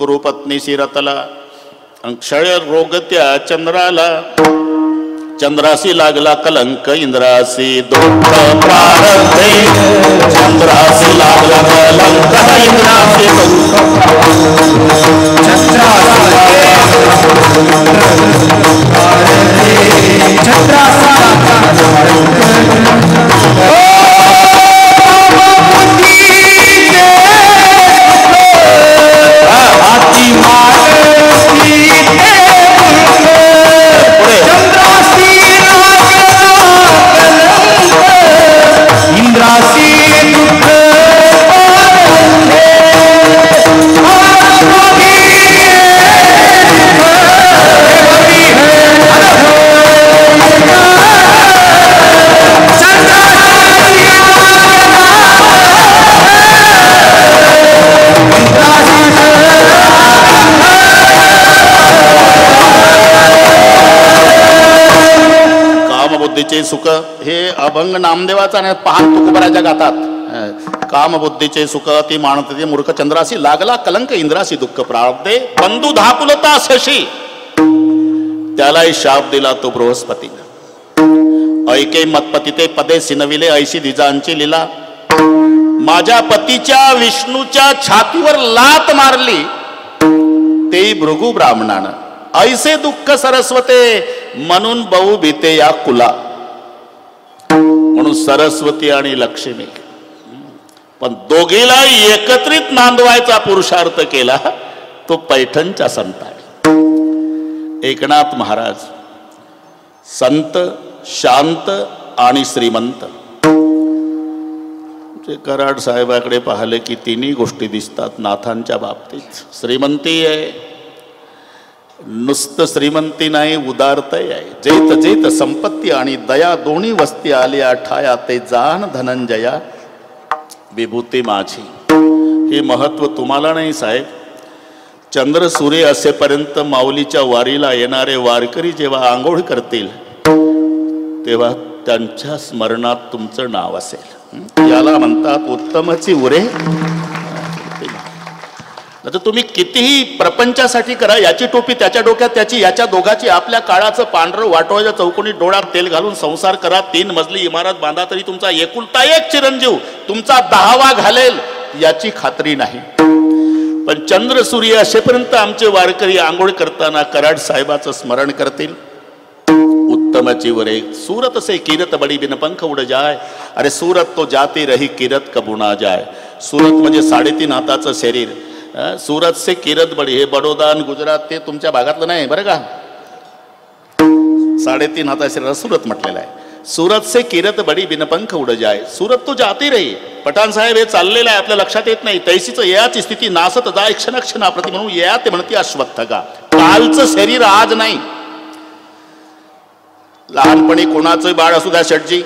गुरुपत्नी शिरतला क्षय रोग त्या चंद्राला चंद्रासी लागला कलंक इंद्रासी दुःख प्रारब्धे चंद्रासी लागला कलंक इंद्रासी बुद्धीचे सुख हे अभंग नामदेवाचा आणि पाहत तुकोबराच्या गातात कामबुद्धीचे सुख ती मानते मूर्ख चंद्रासी लागला कलंक इंद्रासी दुःख प्रारब्धे बंधू धाकुलता शशी त्यालाही शाप दिला तो बृहस्पतीने ऐके मतपती ते पदे सिनविले ऐशी दिजांची लीला माझ्या पतीच्या विष्णूच्या छातीवर लात मारली ते भृगु ब्राह्मणानं ऐसे दुःख सरस्वते म्हणून बहु भीते या कुला म्हणून सरस्वती आणि लक्ष्मी पण दोघीला एकत्रित नांदवायचा पुरुषार्थ केला तो पैठणच्या संतांनी एकनाथ महाराज संत शांत आणि श्रीमंत कराड साहेबाकडे पाहिले की तिन्ही गोष्टी दिसतात नाथांच्या बाबतीत श्रीमंती आहे नुसतं श्रीमंती नाही उदारतय आहे जेत जेत संपत्ती आणि दया दोन्ही वस्ती आल्या ठाया ते जाण धनंजया विभूती माझी हे महत्व तुम्हाला नाही साहेब चंद्र सूर्य असेपर्यंत माऊलीच्या वारीला येणारे वारकरी जेव्हा आंघोळ करतील तेव्हा त्यांच्या स्मरणात तुमचं नाव असेल याला म्हणतात उत्तमची उरे तर तुम्ही कितीही प्रपंचासाठी करा याची टोपी त्याच्या डोक्यात त्याची याच्या दोघाची आपल्या काळाचं पांढरं वाटोळ्याच्या चौकोनी डोळ्यात तेल घालून संसार करा 3 मजली इमारत बांधा तरी तुमचा एकुलता एक चिरंजीव तुमचा 10वा घालेल याची खात्री नाही पण चंद्र सूर्य असेपर्यंत आमचे वारकरी आंघोळ करताना कराड साहेबाचं स्मरण करतील उत्तमची वरे सूरत से किरत बडी बिन पंख उड जाय अरे सूरत तो जाती रही किरत कबुना जाय सूरत म्हणजे 3.5 हाताचं शरीर सूरत से किरत बडी हे बडोदा आणि गुजरात ते तुमच्या भागातलं नाही बरं का 3.5 हाता शरीर सूरत म्हटलेलं आहे सूरत से किरत बडी बिन पंख उड जाय सूरत तो जाती रही पठाण साहेब हे चाललेलं आहे आपल्या लक्षात येत नाही तैसीच याची स्थिती नासत जाय क्षणक्षणाप्रती म्हणून या ते म्हणते अश्वत्थगा कालचं शरीर आज नाही लहानपणी कोणाचं बाळ असू द्या शेटजी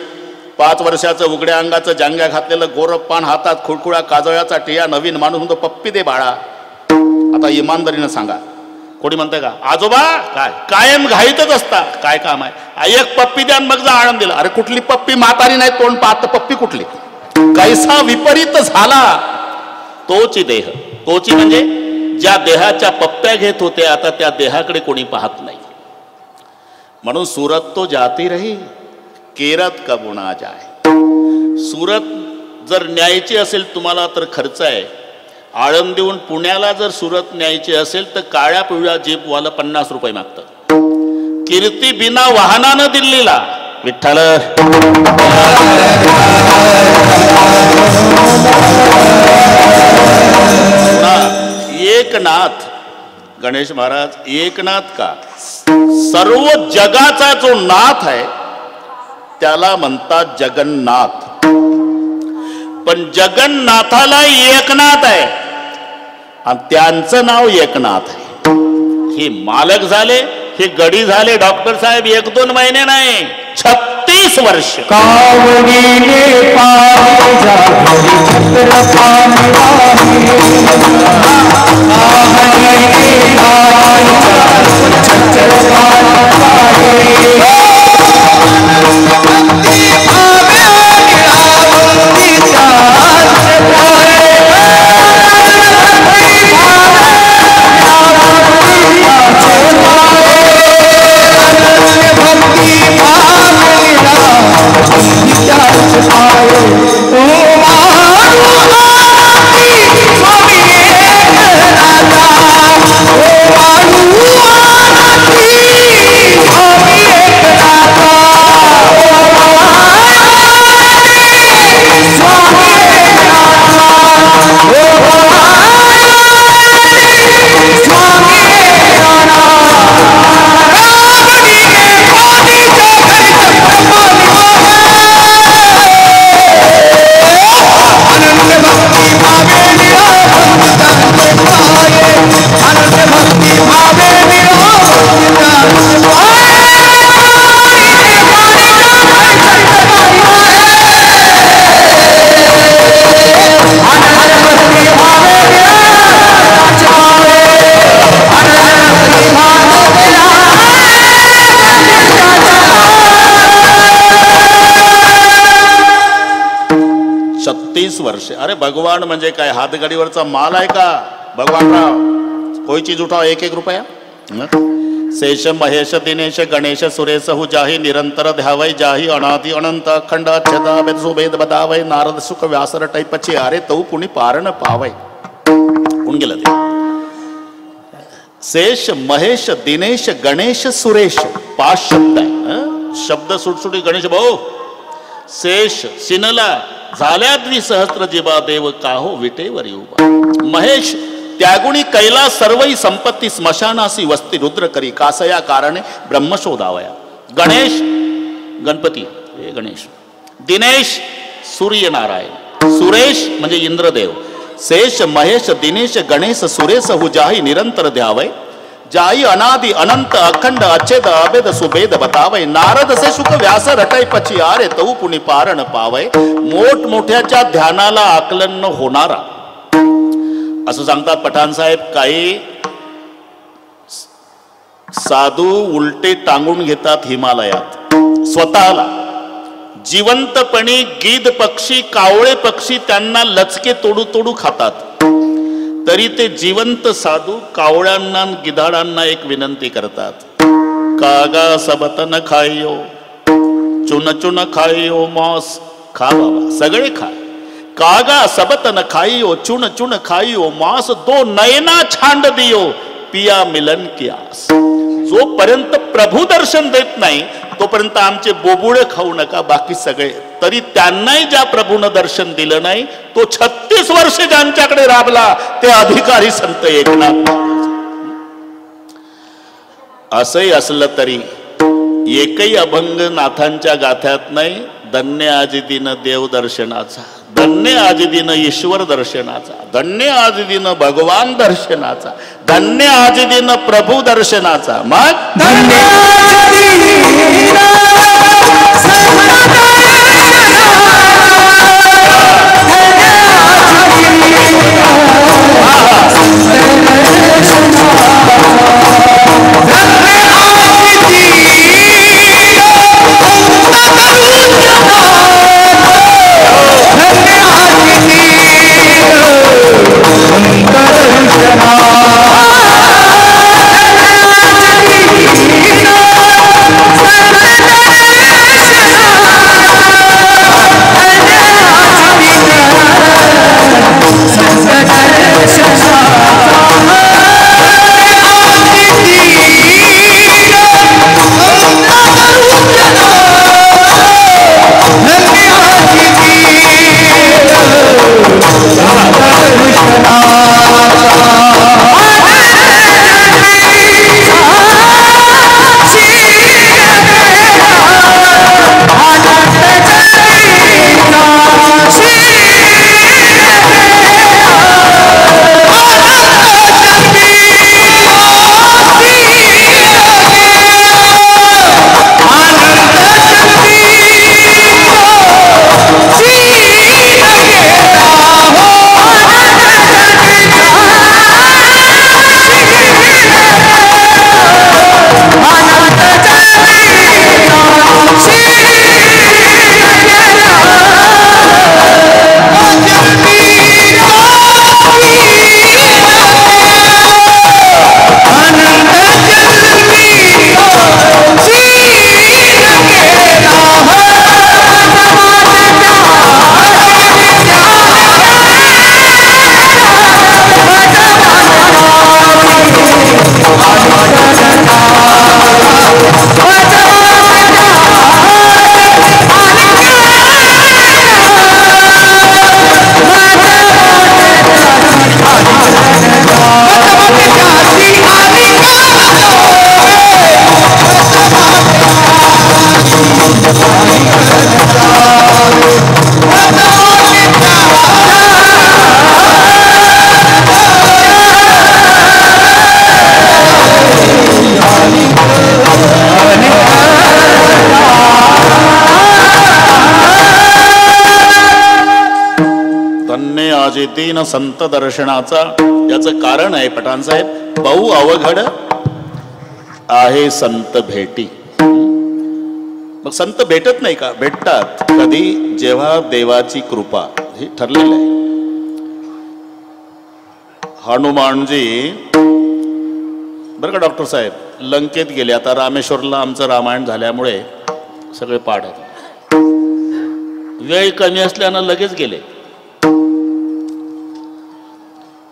5 वर्षाचं उघड्या अंगाचं जांग्या घातलेलं गोरपान हातात खुळखुळा काजळ्याचा टिया नवीन माणूस म्हणतो पप्पी दे बाळा आता इमानदारीनं सांगा कोणी म्हणताय का आजोबा काय कायम घाईतच असता काय काम आहे एक पप्पी द्या मग जा आळंद दिला अरे कुठली पप्पी म्हातारी नाही तोंड पाहत पप्पी कुठली कैसा विपरीत झाला तोची देह तोची म्हणजे ज्या देहाच्या पप्प्या घेत होते आता त्या देहाकडे कोणी पाहत नाही म्हणून सूरत तो जाती रही केरत का बुना जाय सूरत जर न्यायची असेल तुम्हाला तर खर्च आहे आळंदीहून पुण्याला जर सूरत न्यायची असेल तर काळ्या पिवळ्या जीपवाला 50 रुपये मागतात कीर्ती बिना वाहनानं दिल्लीला विठ्ठल एकनाथ गणेश महाराज एकनाथ का सर्व जगाचा जो नाथ आहे त्याला म्हणतात जगन्नाथ पण जगन्नाथाला एकनाथ आहे आणि त्यांचं नाव एकनाथ आहे हे मालक झाले हे गडी झाले डॉक्टर साहेब 1-2 महिने नाही 36 वर्ष भगवान म्हणजे काय हातगाडीवरचा माल आहे का भगवानराव? कोई चीज उठाओ 1-1 रुपया. शेष महेश दिनेश गणेश सुरेश हु जाही निरंतर ध्यावै जाही अनादि अनंत अखंड अच्छदा वेद सुभेद बदावै नारद सुख व्यासर टैपची अरे तऊ कुणी पारण पावय. कोण गेलं ते? शेष महेश दिनेश गणेश सुरेश 5 शब्द आहे. शब्द सुटसुटी गणेश भाऊ. शेष सिनला झाल्या द्विसहस्त्र जीवा देव काहो विटेवर उभा. महेश त्यागुणी कैला सर्वई संपत्ती स्मशानासी वस्ती रुद्र करी कासया कारणे ब्रह्म शोधावया. गणेश गणपती हे गणेश. दिनेश सूर्यनारायण. सुरेश म्हणजे इंद्रदेव. शेष महेश दिनेश गणेश सुरेश हु जाही निरंतर ध्यावय जाई अनादि अनंत अखंड अच्छेद अभेद सुभेद बतावय नारद से सुख व्यास रटाई पची आरे तऊ पुणी पारण पावय. मोठमोठ्याच्या ध्यानाला आकलन न होणारा असं सांगतात पठाण साहेब. काही साधू उलटे टांगून घेतात हिमालयात स्वतःला. जिवंतपणी गीद पक्षी कावळे पक्षी त्यांना लचके तोडू तोडू खातात. तरी ते जिवंत साधू कावळ्यांना गिधाडांना एक विनंती करतात. कागा सबत न खाइयो चुन चुन खाइयो मांस खा बाबा सगळे खा. कागा सबत न खाइयो चुन चुन खाइयो मांस दो नयना छांड दियो पिया मिलन की आस. जोपर्यंत प्रभू दर्शन देत नाही तोपर्यंत आमचे बोबुळे खाऊ नका बाकी सगळे. तरी त्यांनाही ज्या प्रभूनं दर्शन दिलं नाही तो 36 वर्षे ज्यांच्याकडे राबला ते अधिकारी संत एकनाथ. असंही असलं तरी एकही अभंग नाथांच्या गाथ्यात नाही. धन्य आज दिन देव दर्शनाचा, धन्य आज दिन ईश्वर दर्शनाचा, धन्य आज दिन भगवान दर्शनाचा, धन्य आज दिन प्रभू दर्शनाचा. मग धन्य दीन संत दर्शनाचा. याचं कारण आहे पठाण साहेब, बहु अवघड आहे संत भेटी. मग संत भेटत नाही का? भेटतात. कधी? जेव्हा देवाची कृपा. हे ठरलेलं आहे. हनुमानजी बरं का डॉक्टर साहेब लंकेत गेले. आता रामेश्वरला आमचं रामायण झाल्यामुळे सगळे पाठ आहेत. वेळ कमी असल्यानं लगेच गेले.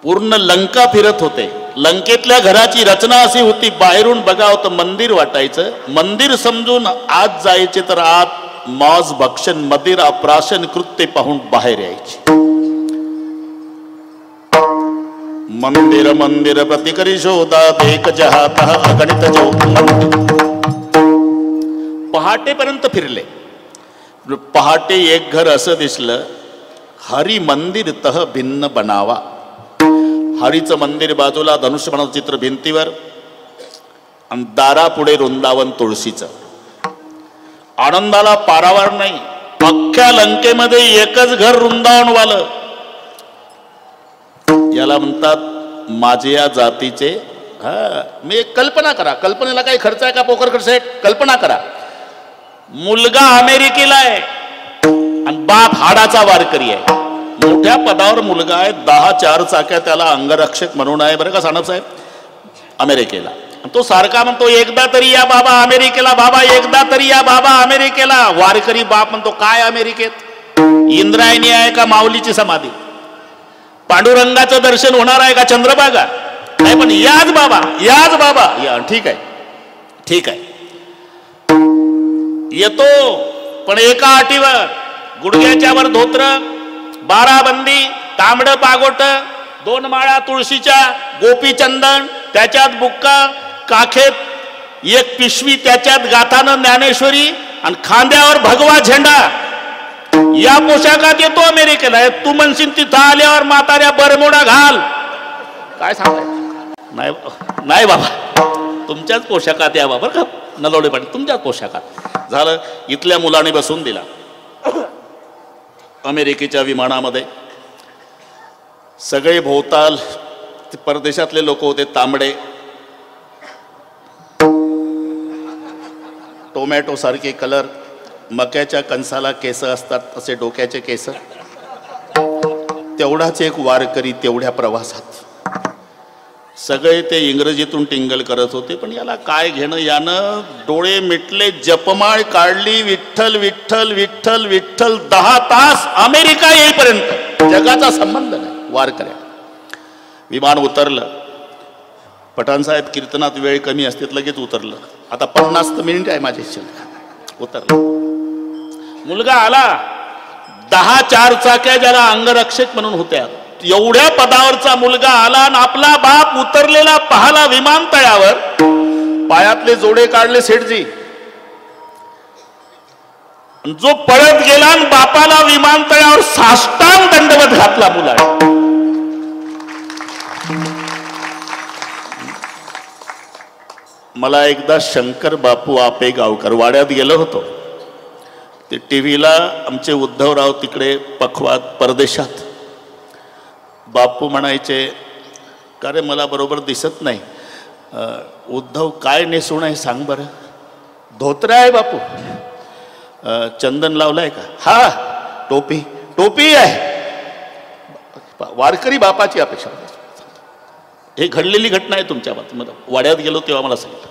पूर्ण लंका फिरत होते. लंकेतल्या घराची रचना अशी होती, बाहेरून बघावं तर मंदिर वाटायचं. मंदिर समजून आत जायचे तर आत मौज भक्षण मदिरा प्राशन कृत्य पाहून बाहेर यायचे. मंदिर मंदिर प्रतिकरी शोधा एक जहात अगणित जो. पहाटेपर्यंत फिरले. पहाटे एक घर असं दिसलं, हरी मंदिर तह भिन्न बनावा. हरीचं मंदिर बाजूला धनुष्यबाणाचं चित्र भिंतीवर आणि दारापुढे वृंदावन तुळशीचं. आनंदाला पारावार नाही. अख्ख्या लंकेमध्ये एकच घर वृंदावन वालं. याला म्हणतात माझ्या जातीचे. मी एक कल्पना करा, कल्पनेला काही खर्च आहे का? पोकर खर्च आहे. कल्पना करा, मुलगा अमेरिकेला आहे आणि बाप हाडाचा वारकरी आहे. मोठ्या पदावर मुलगा आहे, 10 4 चाक्या त्याला अंगरक्षक म्हणून आहे बरं का सानप साहेब, अमेरिकेला. तो सारखा म्हणतो एकदा तरी या बाबा अमेरिकेला, बाबा एकदा तरी या बाबा अमेरिकेला. वारकरी बाप म्हणतो काय अमेरिकेत? इंद्रायणी आहे का माऊलीची समाधी? पांडुरंगाचं दर्शन होणार आहे का चंद्रभागा? नाही, पण याच बाबा, याच बाबा या. ठीक आहे, ठीक आहे, येतो, पण एका अटीवर. गुडघ्याच्या वर धोत्र, 12 बंदी, तांबड पागोट, 2 माळा तुळशीच्या, गोपीचंदन, त्याच्यात बुक्का, काखेत 1 पिशवी, त्याच्यात गाथानं ज्ञानेश्वरी आणि खांद्यावर भगवा झेंडा. या पोशाखात येतो अमेरिकेला. तू म्हणशील तिथं आल्यावर म्हाताऱ्या बरमोडा घाल. काय सांगायचं? नाही नाही बाबा, तुमच्याच पोशाखात या बाबा का नलवडे पाटील, तुमच्याच पोशाखात. झालं. इथल्या मुलाने बसून दिला. अमेरिकेच्या विमानामध्ये सगळे भोवताल परदेशातले लोक होते. तांबडे, टोमॅटो सारखे कलर, मक्याच्या कणसाला केस असतात असे डोक्याचे केस. तेवढाच एक वारकरी तेवढ्या प्रवासात. सगळे ते इंग्रजीतून टिंगल करत होते, पण याला काय घेणं. यानं डोळे मिटले, जपमाळ काढली, विठ्ठल विठ्ठल विठ्ठल विठ्ठल. 10 तास अमेरिका येईपर्यंत जगाचा संबंध नाही वारकऱ्या. विमान उतरलं. पठाण साहेब कीर्तनात वेळ कमी असते, लगेच उतरलं. आता 50 मिनिट आहे माझे शिल्लक. उतरलं. मुलगा आला. 10 4 चाक्या ज्याला अंगरक्षक म्हणून होत्या, एवढ्या पदावरचा मुलगा आला आणि आपला बाप उतरलेला पाहला विमानतळावर. पायातले जोडे काढले सेठजी. जो पळत गेला आणि बापाला विमानतळावर साष्टांग दंडवत घातला मुलाने. मला एकदा शंकर बापू आपे गावकर वाड्यात गेलो होतो. ते टीव्हीला आमचे उद्धवराव तिकडे पखवात परदेशात. बापू म्हणायचे, का रे मला बरोबर दिसत नाही. उद्धव काय नेसून आहे सांग बरं. धोत्र आहे बापू. चंदन लावलाय का? हा. टोपी? टोपी आहे. वारकरी बापाची अपेक्षा. हे घडलेली घटना आहे तुमच्या बाबतीमध्ये. वाड्यात गेलो तेव्हा मला सांगितलं.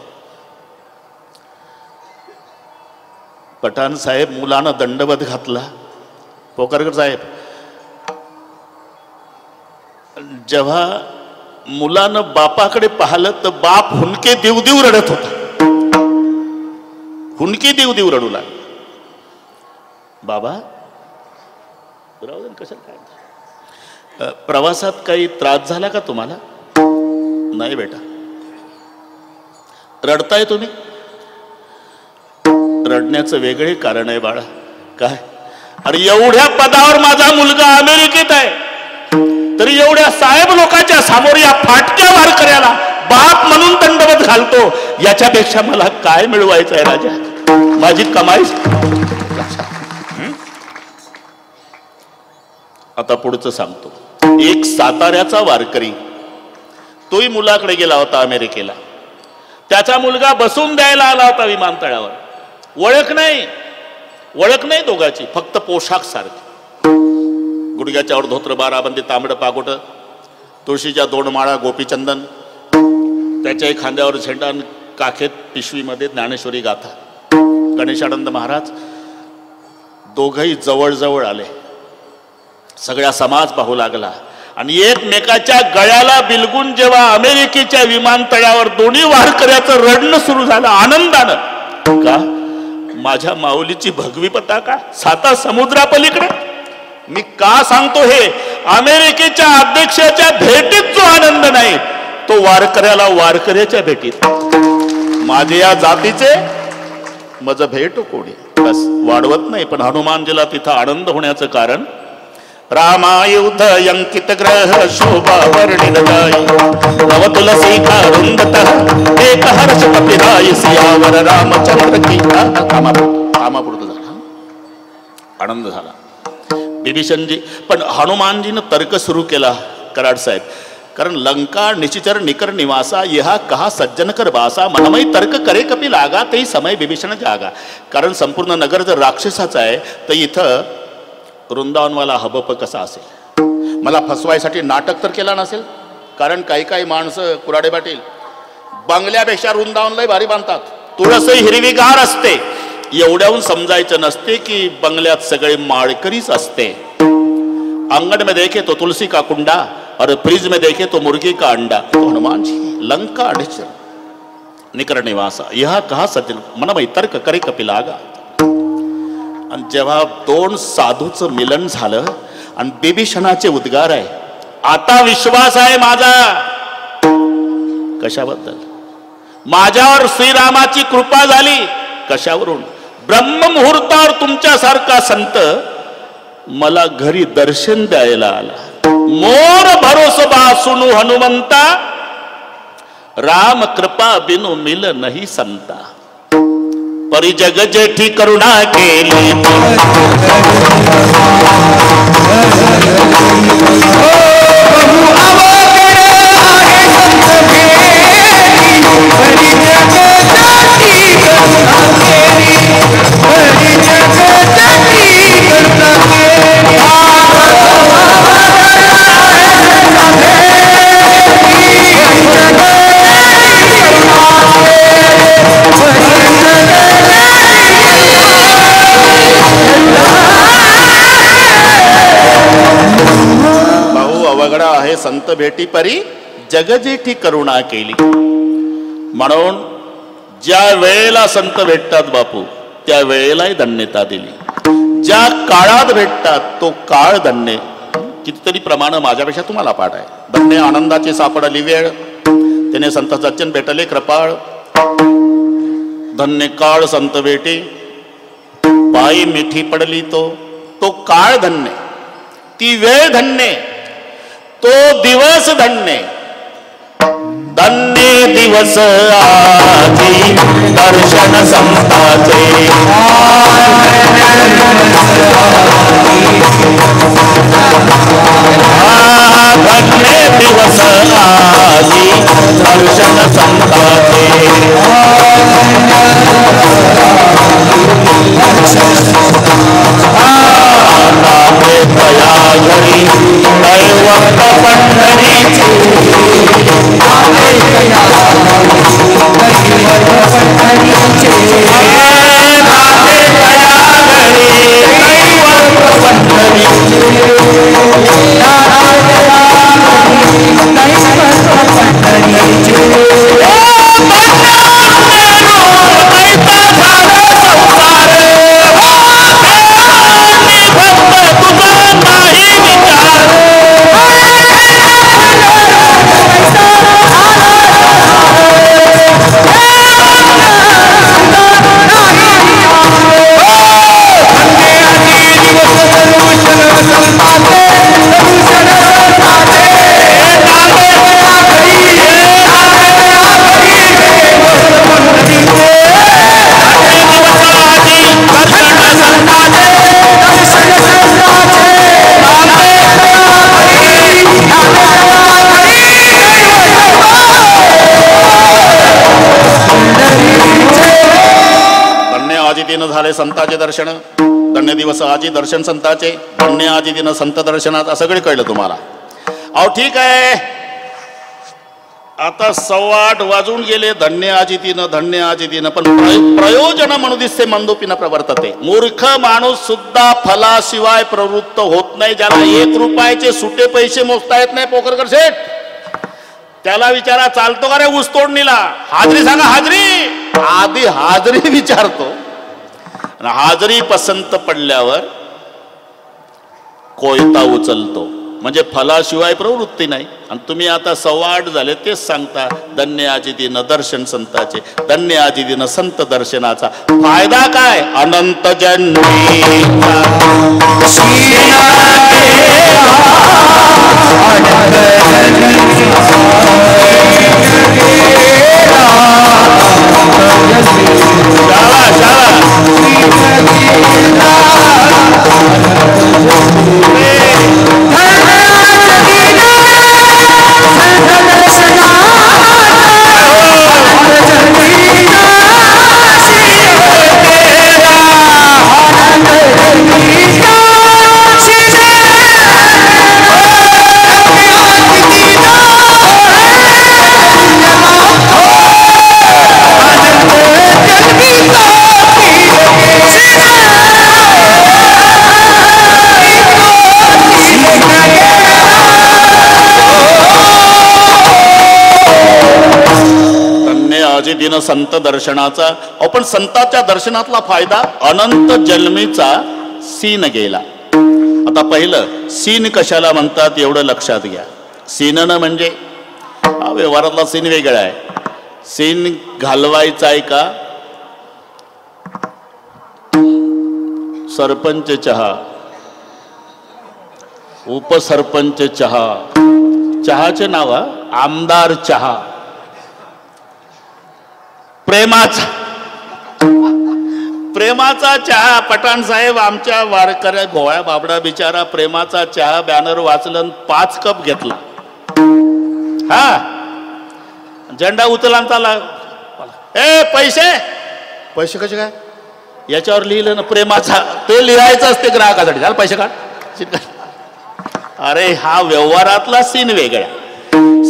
पठाण साहेब मुलानं दंडवत घातला. पोकरकर साहेब, जेव्हा मुलानं बापाकडे पाहिलं तर बाप हुंदके देव देव रडत होता. हुंदके देव देव रडू लागला. बाबा कशाला काय प्रवासात काही त्रास झाला का तुम्हाला? नाही बेटा. रडताय तुम्ही? रडण्याचं वेगळे कारण आहे बाळा. काय? अरे एवढ्या पदावर माझा मुलगा अमेरिकेत आहे, तरी एवढ्या साहेब लोकांच्या समोर या फाटक्या वारकऱ्याला बाप म्हणून दंडवत घालतो. याच्यापेक्षा मला काय मिळवायचं आहे राजा? माझी कमाई. आता पुढचं सांगतो. एक साताऱ्याचा वारकरी, तोही मुलाकडे गेला होता अमेरिकेला. त्याचा मुलगा बसून द्यायला आला होता विमानतळावर. ओळख नाही, ओळख नाही दोघांची, फक्त पोशाख सारखी. गुडघ्याच्यावर धोत्र, 12 बंदी, तांबड पागोट, तुळशीच्या 2 माळा गोपीचंदन, त्याच्या खांद्यावर झेंडा, काखेत पिशवीमध्ये ज्ञानेश्वरी गाथा. गणेशानंद महाराज दोघही जवळ आले. सगळा समाज पाहू लागला आणि एकमेकाच्या गळ्याला बिलगून जेव्हा अमेरिकेच्या विमानतळावर दोन्ही वारकऱ्याचं रडणं सुरू झालं आनंदानं. का? माझ्या माऊलीची भगवी पताका 7 समुद्रापलीकडे. मी का सांगतो हे? अमेरिकेच्या अध्यक्षाच्या भेटीत जो आनंद नाही तो वारकऱ्याला वारकऱ्याच्या भेटीत. माझे या जातीचे मज भेट कोणी बस वाढवत नाही. पण हनुमानजीला तिथं आनंद होण्याचं कारण रामायुध अंकित ग्रह शोभा वर्णित जाई नव तुलसी का रुंदत एक हर्ष कपिराय सियावर रामचंद्र की. कामापुरतं झाला, आनंद झाला. विभीषणजी पण हनुमानजीनं तर्क सुरू केला कराड साहेब. कारण लंका निशिचर निकर निवासा यहा कहा सज्जन कर बासा मनमय तर्क करे कपी लागा ते समय विभीषण जागा. कारण संपूर्ण नगर जर राक्षसाचं आहे तर इथं वृंदावनवाला हबप कसा असेल? मला फसवायसाठी नाटक तर केला नसेल. कारण काही माणसं कुराडे पाटील बंगल्यापेक्षा वृंदावनला भारी बांधतात. तुळसही हिरवीगार असते. एवढ्याहून समजायचं नसते की बंगल्यात सगळे माळकरीच असते. अंगण में देखे तो तुलसी का कुंडा और फ्रिज में देखे तो मुर्गी का अंडा. तो हनुमान जी लंका निकर निवासा यह कहा सज्जन मनमय तर्क करे कपिलागा. आणि जेव्हा 2 साधूचं मिलन झालं आणि विभीषणाचे उद्गार आहे, आता विश्वास आहे माझा. कशाबद्दल? माझ्यावर श्रीरामाची कृपा झाली. कशावरून? ब्रह्म मुहूर्तावर तुमच्यासारखा संत मला घरी दर्शन द्यायला आला. मोर भरोस सुनु हनुमंता राम कृपा बिनु मिल नहीं संता. परि जग जेठी करुणा केली आहे संत भेटी परी जगजेठी करुणा केली. म्हणून ज्या वेळेला संत भेटतात बापू त्या वेळेलाही धन्यता दिली. ज्या काळात भेटतात तो काळ धन्य. कितीतरी प्रमाण माझ्यापेक्षा तुम्हाला पाठ आहे. धन्य आनंदाची सापडली वेळ त्याने संत सज्जन भेटले कृपाळ. धन्य काळ संत भेटी पायी मिठी पडली तो काळ धन्य, ती वेळ धन्य, तो दिवस धन्य. धन्य दिवस आजी दर्शन संताचे. धन्य दिवस आजी दर्शन संताचे. दया घरी दैवत पंढरीची. झाले संताचे दर्शन. धन्य दिवस आजी दर्शन संताचे. धन्य आजी दिन संत दर्शनात. सगळे कळलं तुम्हाला. अहो ठीक आहे. आता 8:15 वाजून गेले. धन्य आजितीनं पण प्रयोजन म्हणून दिसते मंदोपीनं प्रवर्तते. मूर्ख माणूस सुद्धा फलाशिवाय प्रवृत्त होत नाही. ज्याला 1 रुपयाचे सुटे पैसे मोजता येत नाही पोकरकर शेठ, त्याला विचारा चालतो का रे ऊस तोडणीला? हाजरी सांगा, हाजरी. आधी हाजरी विचारतो, हाजरी पसंत पडल्यावर कोयता उचलतो. म्हणजे फलाशिवाय प्रवृत्ती नाही. आणि तुम्ही आता 8:15 झाले तेच सांगता धन्य आजितीनं दर्शन संताचे, धन्य आजितीनं संत दर्शनाचा. फायदा काय? अनंत जन्मीचा दिन संत दर्शनाचा. आपण संताच्या दर्शनातला फायदा अनंत जन्मीचा सीन गेला. आता पहिलं सीन कशाला म्हणतात एवढं लक्षात घ्या. सीनन म्हणजे व्यवहारातला सीन वेगळा आहे. सीन घालवायचा आहे का? सरपंच चहा, उपसरपंच चहा, चहाचे नाव आमदार चहा, प्रेमाचा चहा. पठाण साहेब आमच्या वारकऱ्या गोळ्या बाबडा बिचारा प्रेमाचा चहा बॅनर वाचलं 5 कप घेतला. हा झेंडा उचला चाला. ए पैसे पैसे कसे काय? याच्यावर लिहिलं ना प्रेमाचा, ते लिहायचं असते ग्राहकासाठी. झालं पैसे काढ. अरे हा व्यवहारातला सीन वेगळा.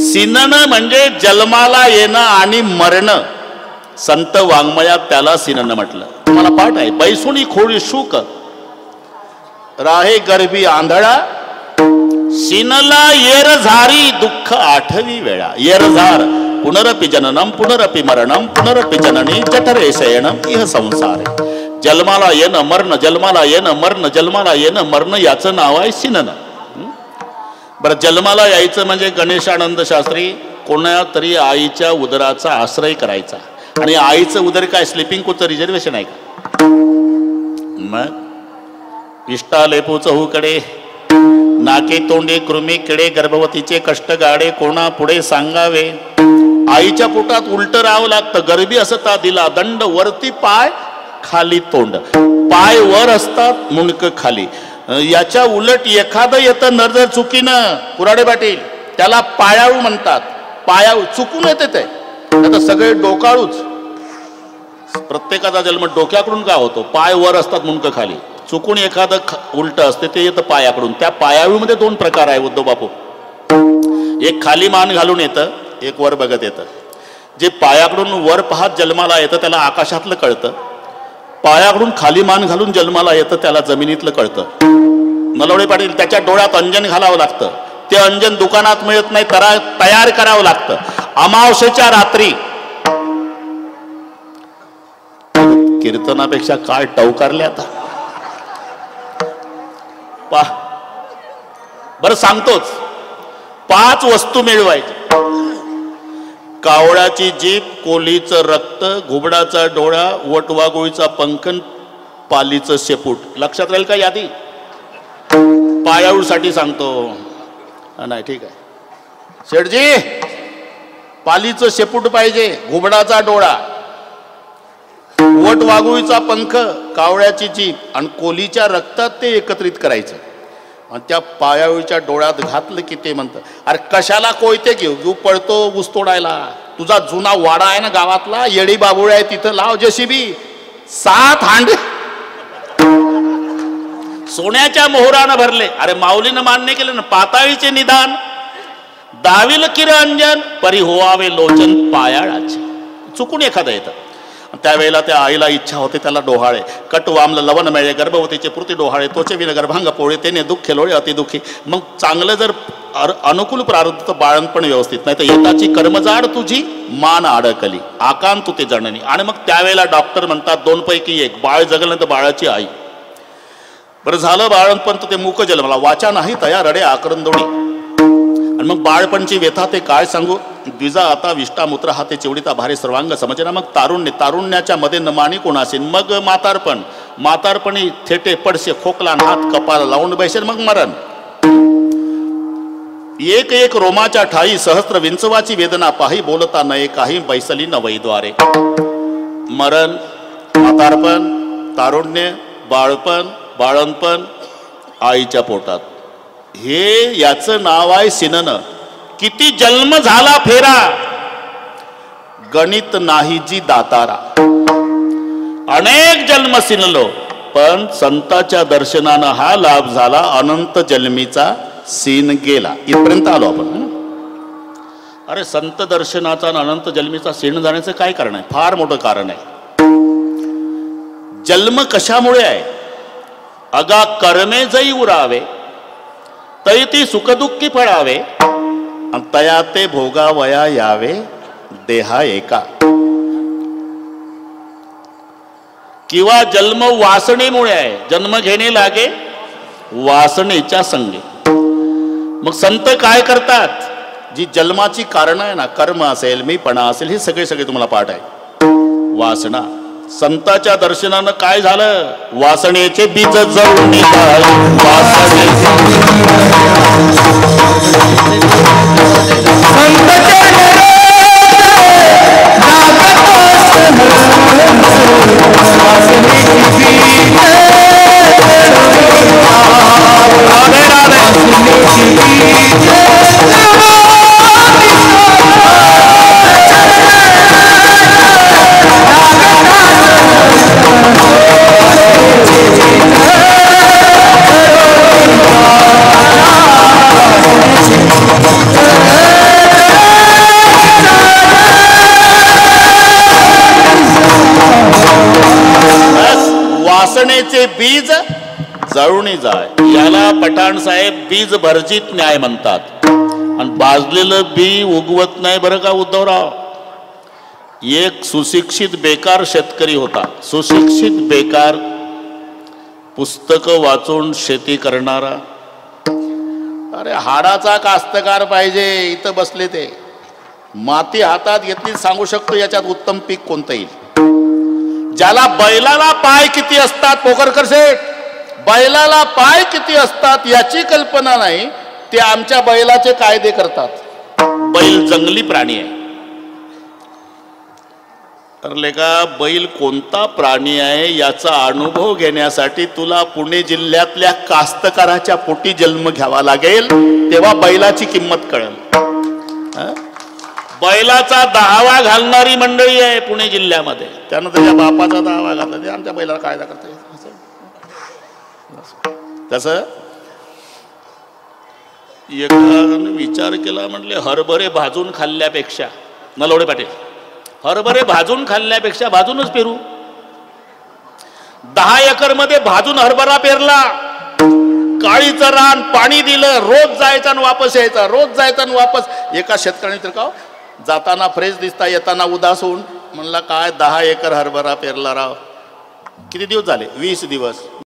सीनन म्हणजे जन्माला येणं आणि मरणं. संत वाङ्मयात त्याला सीनन म्हटलं. तुम्हाला पाठ आहे. बैसुणी खोडी शूक राहे गर्भी आंधळा, सीनला येरझारी दुःख 8वी वेळा. येरझार पुनरपि जननम पुनरपि मरणम पुनरपि जननी जठरे शयनम इह संसार. जन्माला येणं मरण, जन्माला येणं मरण, जन्माला येणं मरण याचं नाव आहे सीनन. बरं, जन्माला यायचं म्हणजे गणेशानंद शास्त्री कोणा तरी आईच्या उदराचा आश्रय करायचा. आणि आईचं उदर काय स्लिपिंग कोचचं रिझर्वेशन आहे का? मग इष्टा लेपू चहूकडे, नाके तोंडे कृमी किडे, गर्भवतीचे कष्ट गाडे कोणा पुढे सांगावे. आईच्या पोटात उलट राहावं लागतं. गर्भी असता दिला दंड, वरती पाय खाली तोंड. पाय वर असतात मुंडक खाली. याच्या उलट एखादं येतं नजर चुकीनं कुराडे पाटील, त्याला पायाळू म्हणतात. पायाळू चुकून येते ते. आता सगळे डोकाळूच. प्रत्येकाचा जन्म डोक्याकडून का होतो? पाय वर असतात मुंडक खाली. चुकून एखादं उलट असते ते येतं पायाकडून. त्या पायाळूमध्ये 2 प्रकार आहे उद्धव बापू. एक खाली मान घालून येतं, एक वर बघत येतं. जे पायाकडून वर पाहत जन्माला येतं त्याला आकाशातलं कळतं. पायाकडून खाली मान घालून जन्माला येतं त्याला जमिनीतलं कळतं. नलवडे पाटील, त्याच्या डोळ्यात अंजन घालावं लागतं. ते अंजन दुकानात मिळत नाही, तयार करावं लागतं. अमावस्येच्या रात्री कीर्तनापेक्षा काय टवकारले आता. बरं सांगतोच. 5 वस्तू मिळवायच्या. कावळ्याची जीभ, कोलीचं रक्त, घुबडाचा डोळा, वटवाघुळीचा पंखन, पालीचं शेपूट. लक्षात राहील का यादी? पायाळूसाठी सांगतो. नाही ठीक आहे शेठजी. पालीचं शेपूट पाहिजे, घुबडाचा डोळा, वटवाघुळीचा पंख, कावळ्याची जीभ आणि कोलीच्या रक्तात ते एकत्रित करायचं. आणि त्या पायाळूच्या डोळ्यात घातलं की ते म्हणतं, अरे कशाला कोयते घेऊ पळतो ऊस तोडायला. तुझा जुना वाडा आहे ना गावातला, येडी बाबुळे आहे तिथं लाव जेसीबी. 7 हांडे सोन्याच्या मोहरानं भरले. अरे माऊलीनं मान्य केलं ना पाताळीचे निदान. दाविल किरंजन परी होवावे लोचन पायाळाचे. चुकून एखादं येतं. त्यावेळेला त्या आईला इच्छा होते त्याला डोहाळे. कट वामल लवण मेळे गर्भवतीचे पुरती डोहाळे तोचे विन गर्भांग पोळे तेने दुःख लोळे अतिदुःखी. मग चांगलं जर अनुकूल प्रारब्ध बाळणपण व्यवस्थित नाही तर येताची कर्मजाड तुझी मान अडकली आकांत तू ते जननी. आणि मग त्यावेळेला डॉक्टर म्हणतात दोन पैकी एक, बाळ जगलं तर बाळाची आई. बरं झालं बाळणपण तर ते मूक जन्मला वाचा नाही तया रडे आकरंदोणी. आणि मग बाळपणची व्यथा ते काय सांगू. द्विजा आता विष्टा मूत्र हाते चिवडीता भारे सर्वांग समजना. मग तारुण्य, तारुण्याच्या मध्ये न माणी कोण असेल. मग म्हातारपण, म्हातारपणी थेटे पडसे खोकला हात कपाळ लावून बैसेल. मग मरण, एक एक रोमाच्या ठाई सहस्त्र विंचवाची वेदना पाही बोलता नये काही बैसली नवईद्वारे. मरण, म्हातारपण, तारुण्य, बाळपण, बाळणपण, आईच्या पोटात, हे याचं नाव आहे सिनन. किती जन्म झाला फेरा गणित नाही जी दातारा. अनेक जन्म सिनलो पण संताच्या दर्शनानं हा लाभ झाला. अनंत जन्मीचा सीन गेला. इथपर्यंत आलो आपण. अरे संत दर्शनाचा आणि अनंत जन्मीचा सीन जाण्याचं काय कारण आहे. फार मोठं कारण आहे. जन्म कशामुळे आहे. अगा कर्मे जई उरावे तै ती सुखदुःखी फळावे तया ते भोगावया यावे देहा एका. किंवा जन्म वासनेमुळे आहे. जन्म घेणे लागे वासनेच्या संगे. मग संत काय करतात. जी जन्माची कारण आहे ना, कर्म असेल मीपणा असेल, हे सगळे सगळे तुम्हाला पाठ आहे. वासना, संताच्या दर्शनानं काय झालं. वासनेचे बीज जळून वासनेचे बीज जळून जाय. याला पठाण साहेब बीज भर्जित न्याय म्हणतात. आणि भाजलेलं बी उगवत नाही बरं का उद्धवराव. एक सुशिक्षित बेकार शेतकरी होता. सुशिक्षित बेकार, पुस्तकं वाचून शेती करणारा. अरे हाडाचा कास्तकार पाहिजे. इथं बसले ते माती हातात घेतली सांगू शकतो याच्यात उत्तम पीक कोणतं येईल. ज्याला बैलाला पाय किती असतात, पोकरकर शेठ, बैलाला पाय किती असतात याची कल्पना नाही. ते आमच्या बैलाचे कायदे करतात. बैल जंगली प्राणी आहे. ठरले का. बैल कोणता प्राणी आहे याचा अनुभव घेण्यासाठी तुला पुणे जिल्ह्यातल्या कास्तकाराच्या पोटी जन्म घ्यावा लागेल. तेव्हा बैलाची किंमत कळेल. बैलाचा दहावा घालणारी मंडळी आहे पुणे जिल्ह्यामध्ये. त्यानं त्याच्या बापाचा दहावा घातला. ते आमच्या बैलाला कायदा करता येईल. तसं एकाने विचार केला. म्हटले हरभरे भाजून खाल्ल्यापेक्षा, नलवडे पाटील, हरभरे भाजून खाल्ल्यापेक्षा भाजूनच पेरू. 10 एकर मध्ये भाजून हरभरा पेरला. काळीचं रान, पाणी दिलं, रोज जायचा आणि वापस यायचा, रोज जायचा आणि वापस. एका शेतकऱ्याने तर का जाताना फ्रेश दिसता येताना उदास होऊन म्हणला काय 10 एकर हरभरा पेरला राव. किती दिवस झाले. 20 दिवस.